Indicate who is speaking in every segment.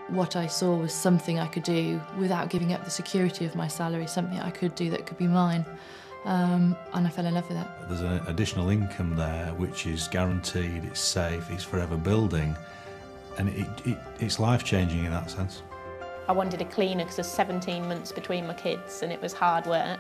Speaker 1: what I saw was something I could do without giving up the security of my salary, something I could do that could be mine. And I fell in love with it.
Speaker 2: There's an additional income there which is guaranteed, it's safe, it's forever building, and it's life-changing in that sense.
Speaker 3: I wanted a cleaner because there's 17 months between my kids and it was hard work.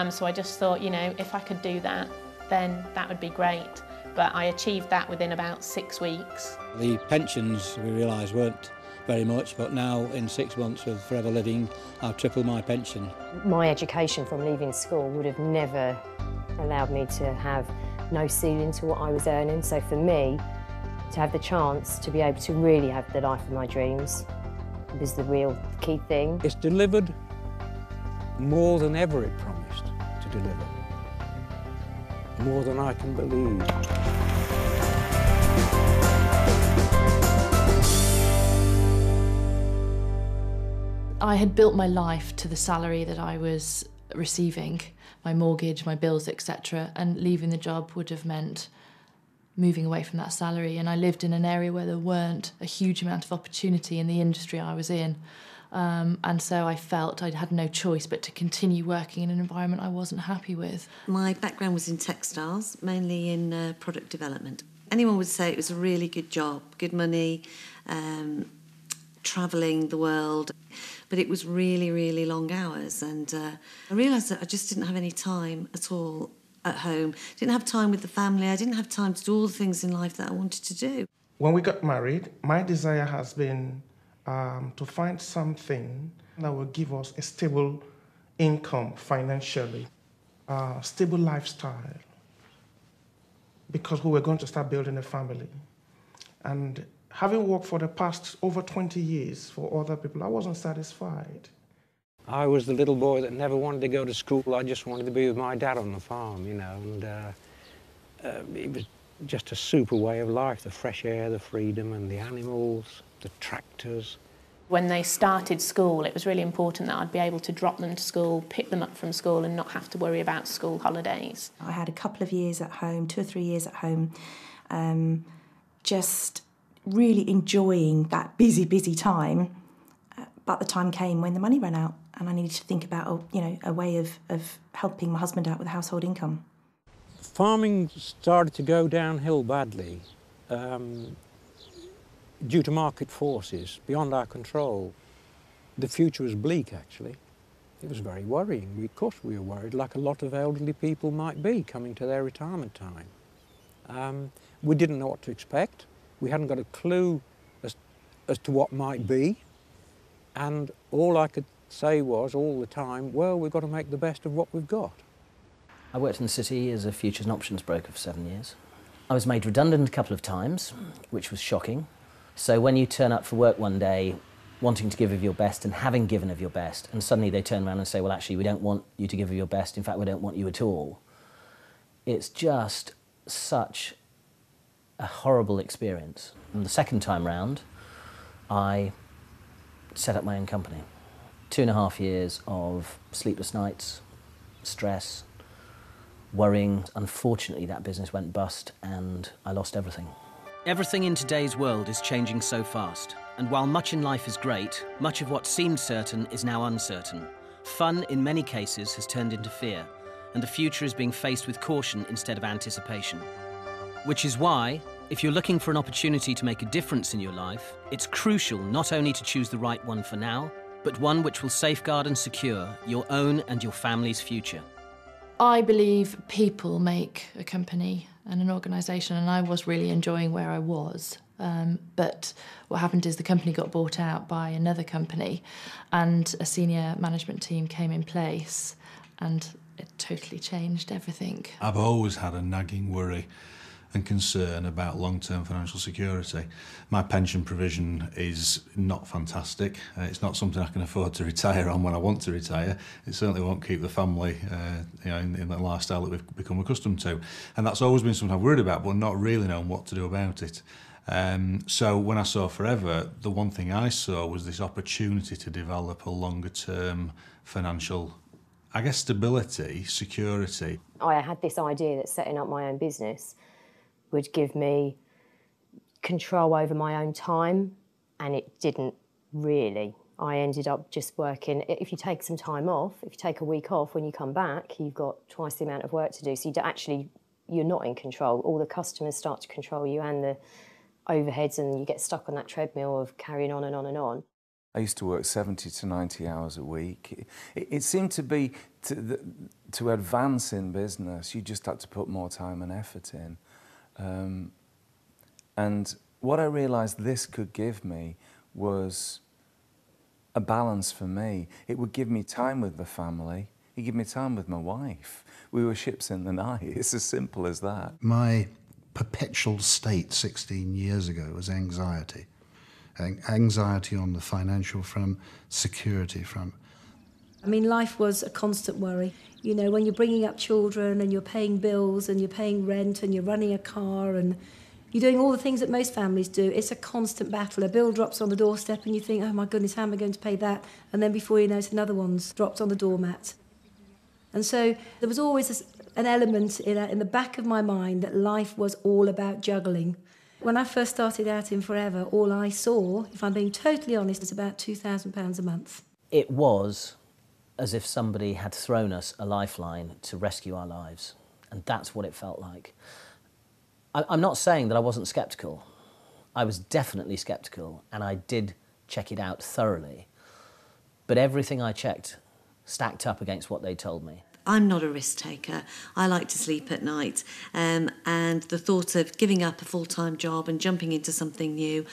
Speaker 3: So I just thought, you know, if I could do that, then that would be great. But I achieved that within about 6 weeks.
Speaker 4: The pensions, we realised, weren't very much, but now in 6 months with Forever Living, I've tripled my pension.
Speaker 5: My education from leaving school would have never allowed me to have no ceiling to what I was earning. So for me, to have the chance to be able to really have the life of my dreams was the real key thing.
Speaker 6: It's delivered more than ever it promised to deliver. More than I can believe.
Speaker 1: I had built my life to the salary that I was receiving, my mortgage, my bills, etc., and leaving the job would have meant moving away from that salary. And I lived in an area where there weren't a huge amount of opportunity in the industry I was in. And so I felt I had no choice but to continue working in an environment I wasn't happy with.
Speaker 7: My background was in textiles, mainly in product development. Anyone would say it was a really good job, good money, travelling the world, but it was really, really long hours. And I realised that I just didn't have any time at all at home. Didn't have time with the family. I didn't have time to do all the things in life that I wanted to do.
Speaker 8: When we got married, my desire has been to find something that will give us a stable income financially, stable lifestyle, because we were going to start building a family. And having worked for the past over 20 years for other people, I wasn't satisfied.
Speaker 6: I was the little boy that never wanted to go to school. I just wanted to be with my dad on the farm, you know, and it was just a super way of life, the fresh air, the freedom, and the animals, the tractors.
Speaker 3: When they started school, it was really important that I'd be able to drop them to school, pick them up from school and not have to worry about school holidays.
Speaker 9: I had a couple of years at home, 2 or 3 years at home, just really enjoying that busy time. But the time came when the money ran out and I needed to think about, a way of helping my husband out with household income.
Speaker 6: Farming started to go downhill badly due to market forces beyond our control. The future was bleak, actually. It was very worrying. Of course we were worried, like a lot of elderly people might be coming to their retirement time. We didn't know what to expect. We hadn't got a clue as to what might be. And all I could say was, all the time, well, we've got to make the best of what we've got.
Speaker 10: I worked in the city as a futures and options broker for 7 years. I was made redundant a couple of times, which was shocking. So when you turn up for work one day, wanting to give of your best and having given of your best, and suddenly they turn around and say, well, actually, we don't want you to give of your best. In fact, we don't want you at all. It's just such a horrible experience. And the second time round, I set up my own company. 2.5 years of sleepless nights, stress, worrying. Unfortunately, that business went bust and I lost everything.
Speaker 11: Everything in today's world is changing so fast. And while much in life is great, much of what seemed certain is now uncertain. Fun, in many cases, has turned into fear, and the future is being faced with caution instead of anticipation. Which is why, if you're looking for an opportunity to make a difference in your life, it's crucial not only to choose the right one for now, but one which will safeguard and secure your own and your family's future.
Speaker 1: I believe people make a company and an organisation, and I was really enjoying where I was. But what happened is the company got bought out by another company and a senior management team came in place and it totally changed everything.
Speaker 2: I've always had a nagging worry and concern about long-term financial security. My pension provision is not fantastic. It's not something I can afford to retire on when I want to retire. It certainly won't keep the family in the lifestyle that we've become accustomed to. And that's always been something I've worried about, but not really known what to do about it. So when I saw Forever, the one thing I saw was this opportunity to develop a longer-term financial, I guess, stability, security.
Speaker 5: I had this idea that setting up my own business would give me control over my own time, and it didn't really. I ended up just working, if you take some time off, if you take a week off, when you come back, you've got twice the amount of work to do. So you're not in control. All the customers start to control you and the overheads, and you get stuck on that treadmill of carrying on and on and on.
Speaker 12: I used to work 70 to 90 hours a week. It seemed to be, to advance in business, you just had to put more time and effort in. And what I realised this could give me was a balance for me. It would give me time with the family. It would give me time with my wife. We were ships in the night. It's as simple as that.
Speaker 13: My perpetual state 16 years ago was anxiety. Anxiety on the financial front, security front.
Speaker 14: I mean, life was a constant worry. You know, when you're bringing up children and you're paying bills and you're paying rent and you're running a car and you're doing all the things that most families do, it's a constant battle. A bill drops on the doorstep and you think, oh my goodness, how am I going to pay that? And then before you know it, another one's dropped on the doormat. And so there was always an element in the back of my mind that life was all about juggling. When I first started out in Forever, all I saw, if I'm being totally honest, was about £2,000 a month.
Speaker 10: It was as if somebody had thrown us a lifeline to rescue our lives. And that's what it felt like. I'm not saying that I wasn't sceptical. I was definitely sceptical, and I did check it out thoroughly. But everything I checked stacked up against what they told me.
Speaker 7: I'm not a risk taker. I like to sleep at night, and the thought of giving up a full-time job and jumping into something new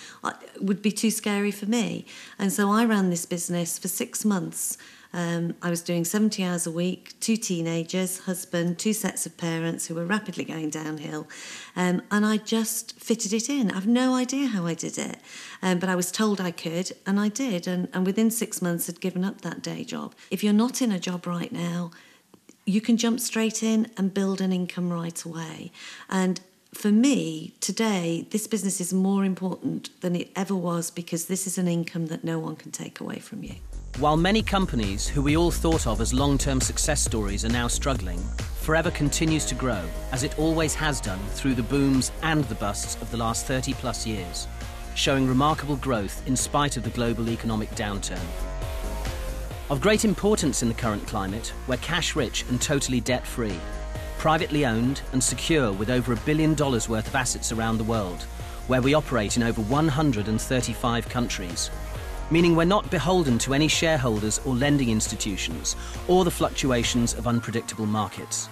Speaker 7: would be too scary for me. And so I ran this business for 6 months. I was doing 70 hours a week, 2 teenagers, husband, 2 sets of parents who were rapidly going downhill, and I just fitted it in. I've no idea how I did it, but I was told I could, and I did, and within 6 months had given up that day job. If you're not in a job right now, you can jump straight in and build an income right away. And for me, today, this business is more important than it ever was, because this is an income that no one can take away from you.
Speaker 11: While many companies who we all thought of as long-term success stories are now struggling, Forever continues to grow, as it always has done through the booms and the busts of the last 30-plus years, showing remarkable growth in spite of the global economic downturn. Of great importance in the current climate, we're cash-rich and totally debt-free, privately owned and secure with over $1 billion worth of assets around the world, where we operate in over 135 countries, meaning we're not beholden to any shareholders or lending institutions or the fluctuations of unpredictable markets.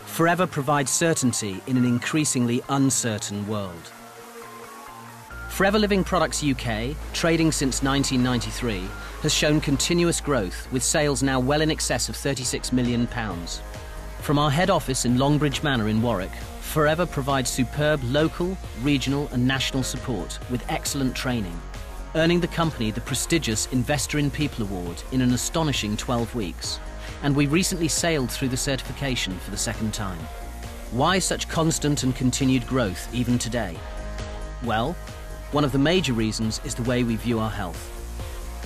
Speaker 11: Forever provides certainty in an increasingly uncertain world. Forever Living Products UK, trading since 1993, has shown continuous growth, with sales now well in excess of £36 million. From our head office in Longbridge Manor in Warwick, Forever provides superb local, regional and national support with excellent training, earning the company the prestigious Investor in People Award in an astonishing 12 weeks. And we recently sailed through the certification for the 2nd time. Why such constant and continued growth even today? Well, one of the major reasons is the way we view our health.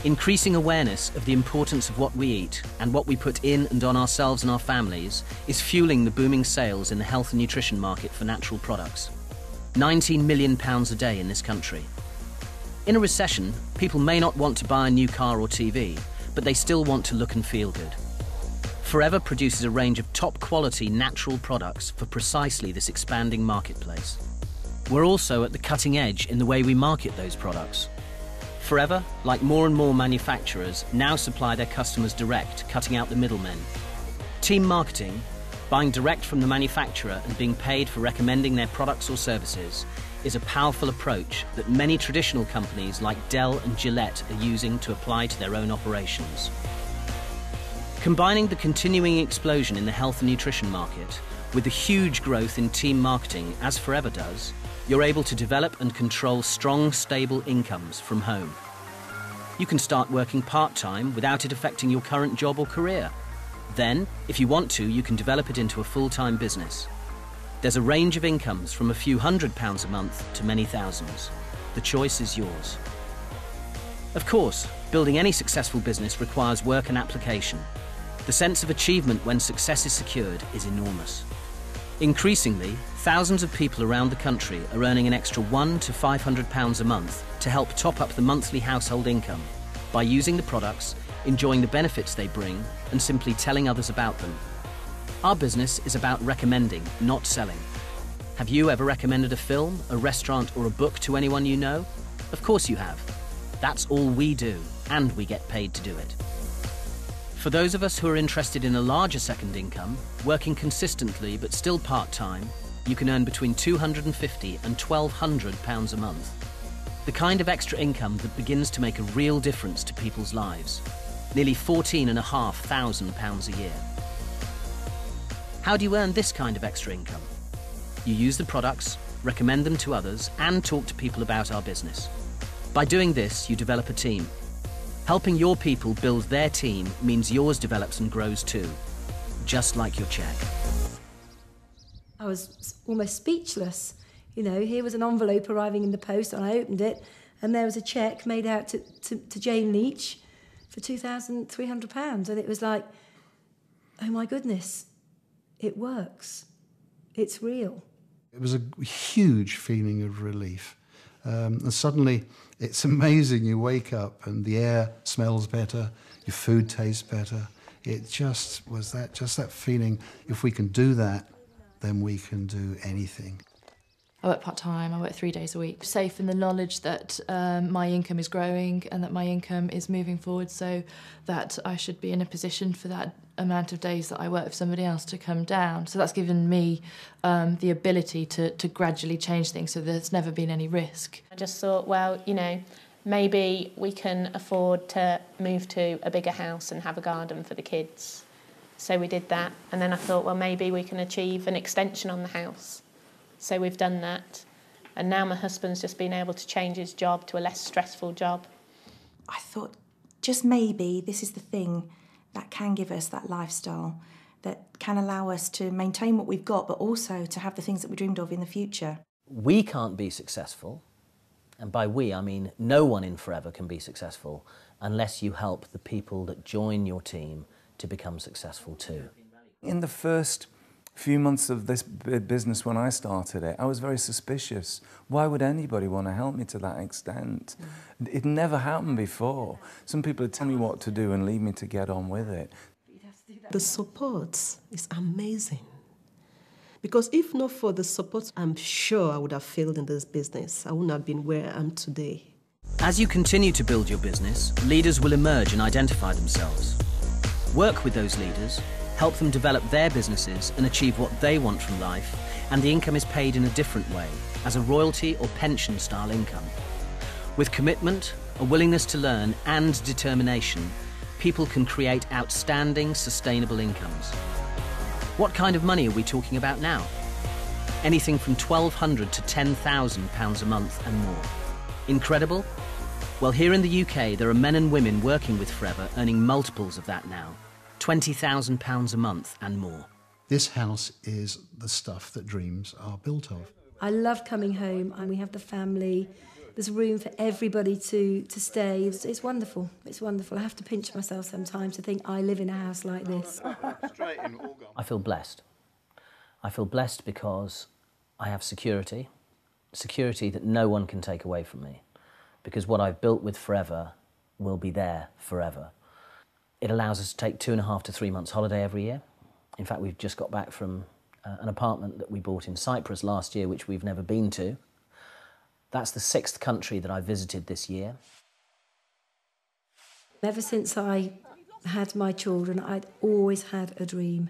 Speaker 11: Increasing awareness of the importance of what we eat and what we put in and on ourselves and our families is fueling the booming sales in the health and nutrition market for natural products. £19 million a day in this country. In a recession, people may not want to buy a new car or TV, but they still want to look and feel good. Forever produces a range of top-quality natural products for precisely this expanding marketplace. We're also at the cutting edge in the way we market those products. Forever, like more and more manufacturers, now supply their customers direct, cutting out the middlemen. Team marketing, buying direct from the manufacturer and being paid for recommending their products or services, is a powerful approach that many traditional companies like Dell and Gillette are using to apply to their own operations. Combining the continuing explosion in the health and nutrition market with the huge growth in team marketing, as Forever does, you're able to develop and control strong, stable incomes from home. You can start working part-time without it affecting your current job or career. Then, if you want to, you can develop it into a full-time business. There's a range of incomes from a few £100s a month to many thousands. The choice is yours. Of course, building any successful business requires work and application. The sense of achievement when success is secured is enormous. Increasingly, thousands of people around the country are earning an extra £100 to £500 a month to help top up the monthly household income, by using the products, enjoying the benefits they bring, and simply telling others about them. Our business is about recommending, not selling. Have you ever recommended a film, a restaurant, or a book to anyone you know? Of course you have. That's all we do, and we get paid to do it. For those of us who are interested in a larger second income, working consistently but still part-time, you can earn between £250 and £1,200 a month. The kind of extra income that begins to make a real difference to people's lives. Nearly £14,500 a year. How do you earn this kind of extra income? You use the products, recommend them to others, and talk to people about our business. By doing this, you develop a team. Helping your people build their team means yours develops and grows too, just like your cheque.
Speaker 14: I was almost speechless. You know, here was an envelope arriving in the post, and I opened it, and there was a cheque made out to Jane Leach for £2,300, and it was like, oh my goodness, it works. It's real.
Speaker 13: It was a huge feeling of relief. And suddenly, it's amazing. You wake up and the air smells better, your food tastes better. It just was that feeling, if we can do that, then we can do anything.
Speaker 1: I work part-time, I work 3 days a week. Safe in the knowledge that my income is growing and that my income is moving forward, so that I should be in a position for that amount of days that I work for somebody else to come down. So that's given me the ability to gradually change things, so there's never been any risk.
Speaker 3: I just thought, well, you know, maybe we can afford to move to a bigger house and have a garden for the kids. So we did that, and then I thought, well, maybe we can achieve an extension on the house. So we've done that, and now my husband's just been able to change his job to a less stressful job.
Speaker 9: I thought, just maybe this is the thing that can give us that lifestyle, that can allow us to maintain what we've got, but also to have the things that we dreamed of in the future.
Speaker 10: We can't be successful, and by we I mean no one in Forever can be successful unless you help the people that join your team to become successful too.
Speaker 12: In the first few months of this business when I started it, I was very suspicious. Why would anybody want to help me to that extent? It never happened before. Some people would tell me what to do and leave me to get on with it.
Speaker 15: The support is amazing. Because if not for the support, I'm sure I would have failed in this business. I wouldn't have been where I am today.
Speaker 11: As you continue to build your business, leaders will emerge and identify themselves. Work with those leaders, help them develop their businesses and achieve what they want from life, and the income is paid in a different way, as a royalty or pension style income. With commitment, a willingness to learn and determination, people can create outstanding, sustainable incomes. What kind of money are we talking about now? Anything from £1,200 to £10,000 a month and more. Incredible? Well, here in the UK, there are men and women working with Forever earning multiples of that now. £20,000 a month and more.
Speaker 13: This house is the stuff that dreams are built of.
Speaker 14: I love coming home, and we have the family. There's room for everybody to stay. It's wonderful. It's wonderful. I have to pinch myself sometimes to think I live in a house like this.
Speaker 10: I feel blessed. I feel blessed because I have security that no one can take away from me, because what I've built with Forever will be there forever. It allows us to take 2.5 to 3 months holiday every year. In fact, we've just got back from an apartment that we bought in Cyprus last year, which we've never been to. That's the 6th country that I visited this year.
Speaker 14: Ever since I had my children, I'd always had a dream.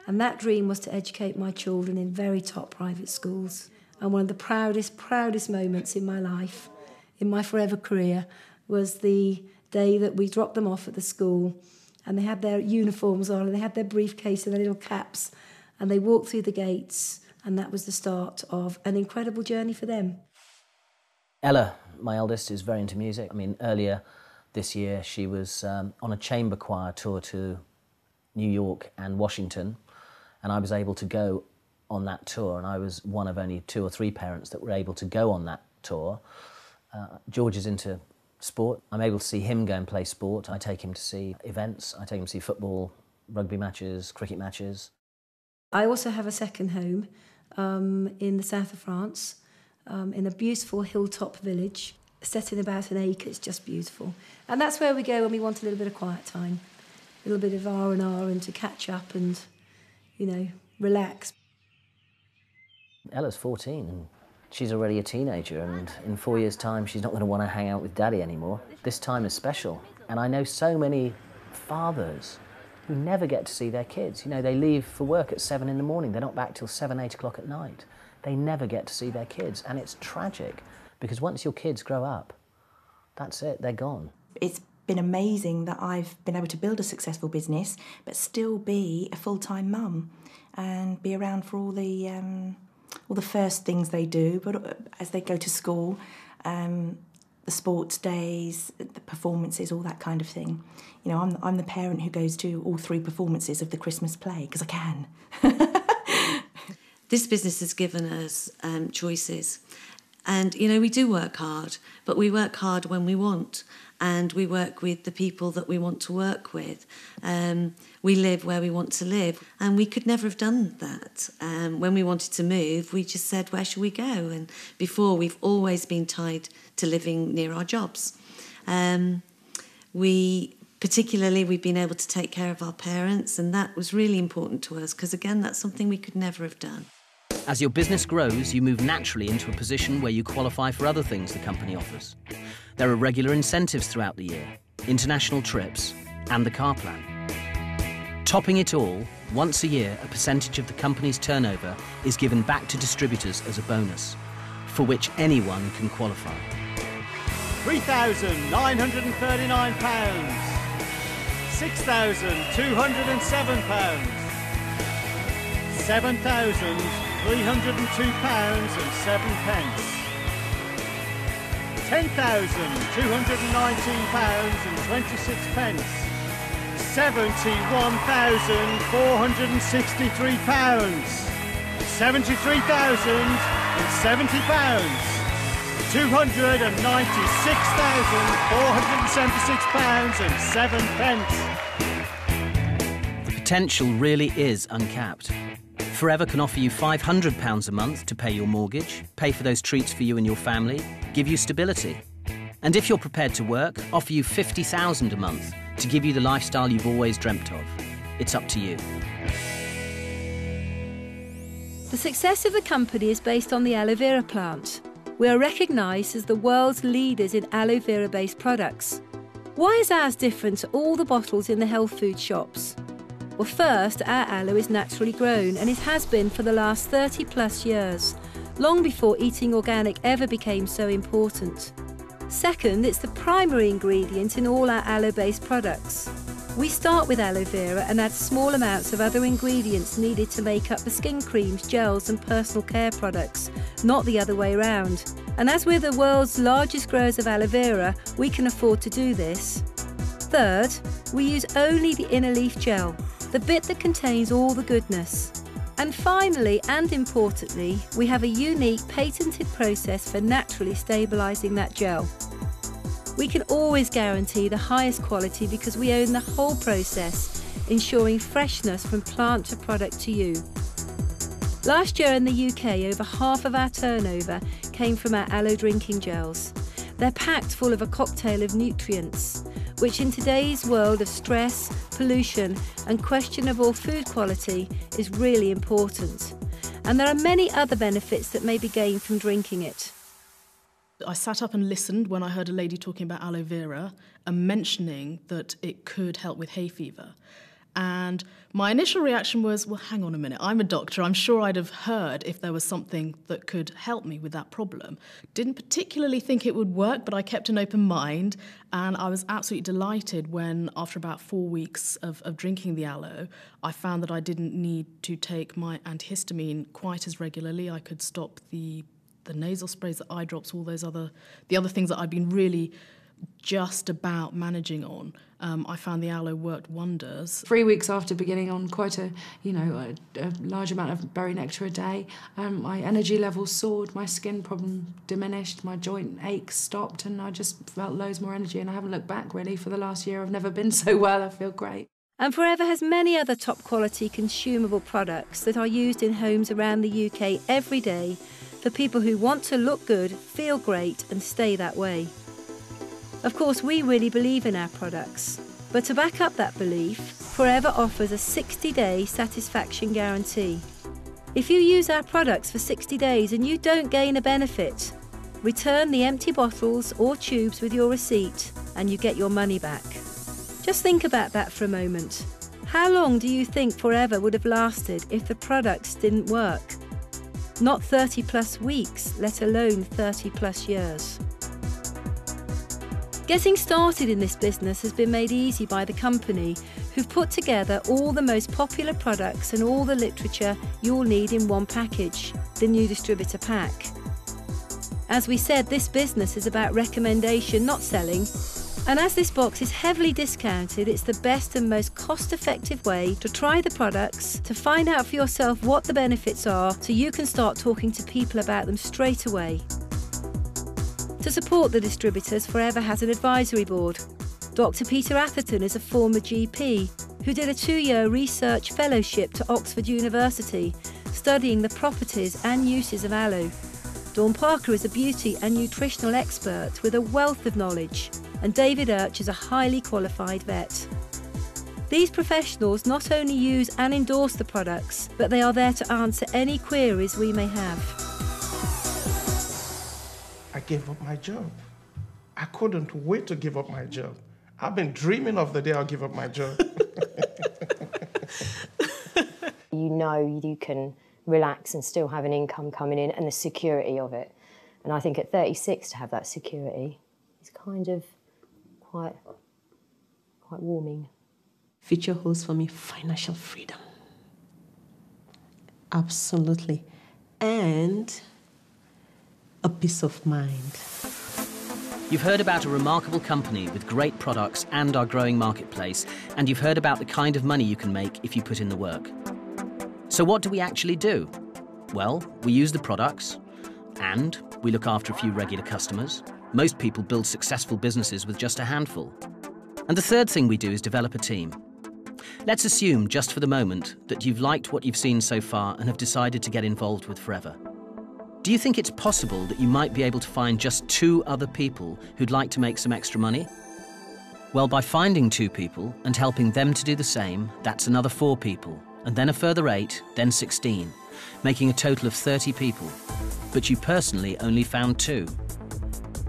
Speaker 14: And that dream was to educate my children in very top private schools. And one of the proudest moments in my life, in my Forever career, was the day that we dropped them off at the school, and they had their uniforms on, and they had their briefcase and their little caps, and they walked through the gates, and that was the start of an incredible journey for them.
Speaker 10: Ella, my eldest, is very into music. I mean, earlier this year she was on a chamber choir tour to New York and Washington, and I was able to go on that tour, and I was one of only 2 or 3 parents that were able to go on that tour. George is into sport. I'm able to see him go and play sport. I take him to see events. I take him to see football, rugby matches, cricket matches.
Speaker 14: I also have a second home in the south of France, in a beautiful hilltop village. setting about an acre. It's just beautiful. And that's where we go when we want a little bit of quiet time, a little bit of R&R and to catch up and, you know, relax.
Speaker 10: Ella's 14 and she's already a teenager, and in 4 years' time she's not going to want to hang out with Daddy anymore. This time is special, and I know so many fathers who never get to see their kids. You know, they leave for work at 7 in the morning, they're not back till 7, 8 o'clock at night. They never get to see their kids, and it's tragic, because once your kids grow up, that's it, they're gone.
Speaker 9: It's been amazing that I've been able to build a successful business, but still be a full-time mum and be around for all the first things they do, but as they go to school, the sports days, the performances, all that kind of thing. You know, I'm the parent who goes to all 3 performances of the Christmas play, because I can.
Speaker 7: This business has given us choices. And, you know, we do work hard, but we work hard when we want, and we work with the people that we want to work with. We live where we want to live, and we could never have done that. When we wanted to move, we just said, where shall we go? And before, we've always been tied to living near our jobs. We've been able to take care of our parents, and that was really important to us, because, again, that's something we could never have done.
Speaker 11: As your business grows, you move naturally into a position where you qualify for other things the company offers. There are regular incentives throughout the year, international trips, and the car plan. Topping it all, once a year, a percentage of the company's turnover is given back to distributors as a bonus, for which anyone can qualify.
Speaker 16: £3,939, £6,207, £7,302.07, £10,219.26, £71,463, £73,070, £296,476.07.
Speaker 11: The potential really is uncapped. Forever can offer you £500 a month to pay your mortgage, pay for those treats for you and your family, give you stability. And if you're prepared to work, offer you £50,000 a month to give you the lifestyle you've always dreamt of. It's up to you.
Speaker 14: The success of the company is based on the aloe vera plant. We are recognised as the world's leaders in aloe vera-based products. Why is ours different to all the bottles in the health food shops? Well, first, our aloe is naturally grown, and it has been for the last 30 plus years, long before eating organic ever became so important. Second, it's the primary ingredient in all our aloe-based products. We start with aloe vera and add small amounts of other ingredients needed to make up the skin creams, gels and personal care products, not the other way around. And as we're the world's largest growers of aloe vera, we can afford to do this. Third, we use only the inner leaf gel, the bit that contains all the goodness. And finally, and importantly, we have a unique patented process for naturally stabilising that gel. We can always guarantee the highest quality because we own the whole process, ensuring freshness from plant to product to you. Last year in the UK, over half of our turnover came from our aloe drinking gels. They're packed full of a cocktail of nutrients, which in today's world of stress, pollution and questionable food quality is really important. And there are many other benefits that may be gained from drinking it.
Speaker 17: I sat up and listened when I heard a lady talking about aloe vera and mentioning that it could help with hay fever. And my initial reaction was, well, hang on a minute, I'm a doctor. I'm sure I'd have heard if there was something that could help me with that problem. Didn't particularly think it would work, but I kept an open mind. And I was absolutely delighted when, after about 4 weeks of drinking the aloe, I found that I didn't need to take my antihistamine quite as regularly. I could stop the nasal sprays, the eye drops, all those the other things that I've been really just about managing on. I found the aloe worked wonders.
Speaker 18: 3 weeks after beginning on quite a large amount of berry nectar a day, my energy levels soared, my skin problem diminished, my joint aches stopped, and I just felt loads more energy, and I haven't looked back really for the last year. I've never been so well. I feel great.
Speaker 14: And Forever has many other top quality consumable products that are used in homes around the UK every day for people who want to look good, feel great and stay that way. Of course, we really believe in our products, but to back up that belief, Forever offers a 60-day satisfaction guarantee. If you use our products for 60 days and you don't gain a benefit, return the empty bottles or tubes with your receipt and you get your money back. Just think about that for a moment. How long do you think Forever would have lasted if the products didn't work? Not 30 plus weeks, let alone 30 plus years. Getting started in this business has been made easy by the company, who've put together all the most popular products and all the literature you'll need in one package, the new distributor pack. As we said, this business is about recommendation, not selling. And as this box is heavily discounted, it's the best and most cost-effective way to try the products, to find out for yourself what the benefits are, so you can start talking to people about them straight away. To support the distributors, Forever has an advisory board. Dr. Peter Atherton is a former GP who did a 2-year research fellowship to Oxford University, studying the properties and uses of aloe. Dawn Parker is a beauty and nutritional expert with a wealth of knowledge, and David Urch is a highly qualified vet. These professionals not only use and endorse the products, but they are there to answer any queries we may have.
Speaker 8: I gave up my job. I couldn't wait to give up my job. I've been dreaming of the day I'll give up my job.
Speaker 5: You know you can relax and still have an income coming in and the security of it. And I think at 36 to have that security is kind of quite warming.
Speaker 15: Future holds for me financial freedom. Absolutely. And a peace of mind.
Speaker 11: You've heard about a remarkable company with great products and our growing marketplace, and you've heard about the kind of money you can make if you put in the work. So what do we actually do? Well, we use the products, and we look after a few regular customers. Most people build successful businesses with just a handful. And the third thing we do is develop a team. Let's assume, just for the moment, that you've liked what you've seen so far and have decided to get involved with Forever. Do you think it's possible that you might be able to find just 2 other people who'd like to make some extra money? Well, by finding 2 people and helping them to do the same, that's another 4 people, and then a further 8, then 16, making a total of 30 people. But you personally only found 2.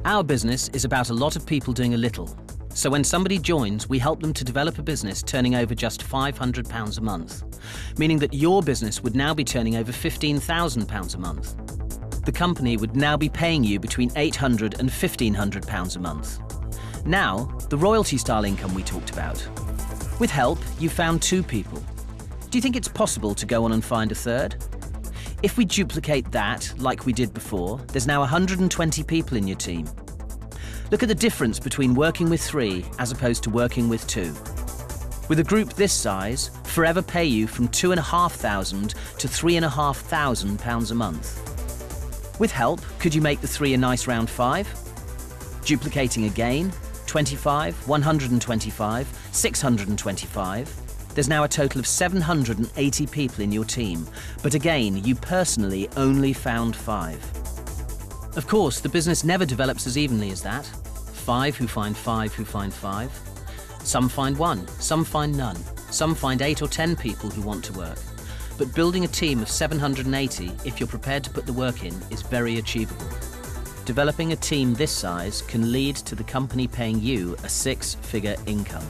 Speaker 11: Our business is about a lot of people doing a little. So when somebody joins, we help them to develop a business turning over just £500 a month, meaning that your business would now be turning over £15,000 a month. The company would now be paying you between £800 and £1,500 a month. Now, the royalty-style income we talked about. With help, you found 2 people. Do you think it's possible to go on and find a third? If we duplicate that, like we did before, there's now 120 people in your team. Look at the difference between working with 3 as opposed to working with 2. With a group this size, Forever pay you from £2,500 to £3,500 a month. With help, could you make the 3 a nice round 5? Duplicating again, 25, 125, 625. There's now a total of 780 people in your team, but again, you personally only found 5. Of course, the business never develops as evenly as that. 5 who find 5 who find 5. Some find 1, some find none. Some find 8 or 10 people who want to work. But building a team of 780, if you're prepared to put the work in, is very achievable. Developing a team this size can lead to the company paying you a 6-figure income.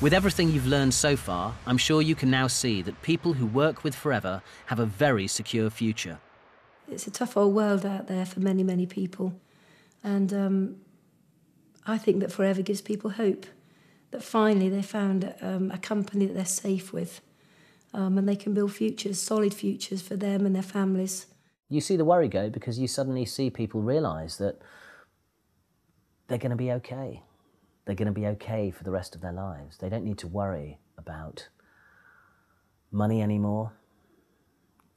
Speaker 11: With everything you've learned so far, I'm sure you can now see that people who work with Forever have a very secure future.
Speaker 14: It's a tough old world out there for many, many people. And I think that Forever gives people hope, that finally they found a company that they're safe with. And they can build futures, solid futures for them and their families.
Speaker 10: You see the worry go because you suddenly see people realise that they're going to be okay. They're going to be okay for the rest of their lives. They don't need to worry about money anymore.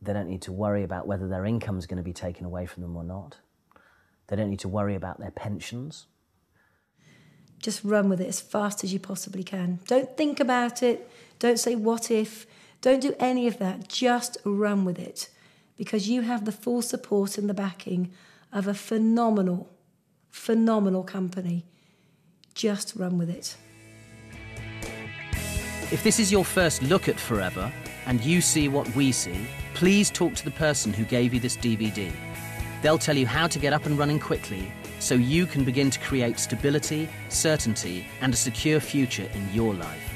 Speaker 10: They don't need to worry about whether their income's going to be taken away from them or not. They don't need to worry about their pensions.
Speaker 14: Just run with it as fast as you possibly can. Don't think about it. Don't say what if. Don't do any of that. Just run with it, because you have the full support and the backing of a phenomenal phenomenal company. Just run with it.
Speaker 11: If this is your first look at Forever and you see what we see, please talk to the person who gave you this DVD. They'll tell you how to get up and running quickly so you can begin to create stability, certainty, and a secure future in your life.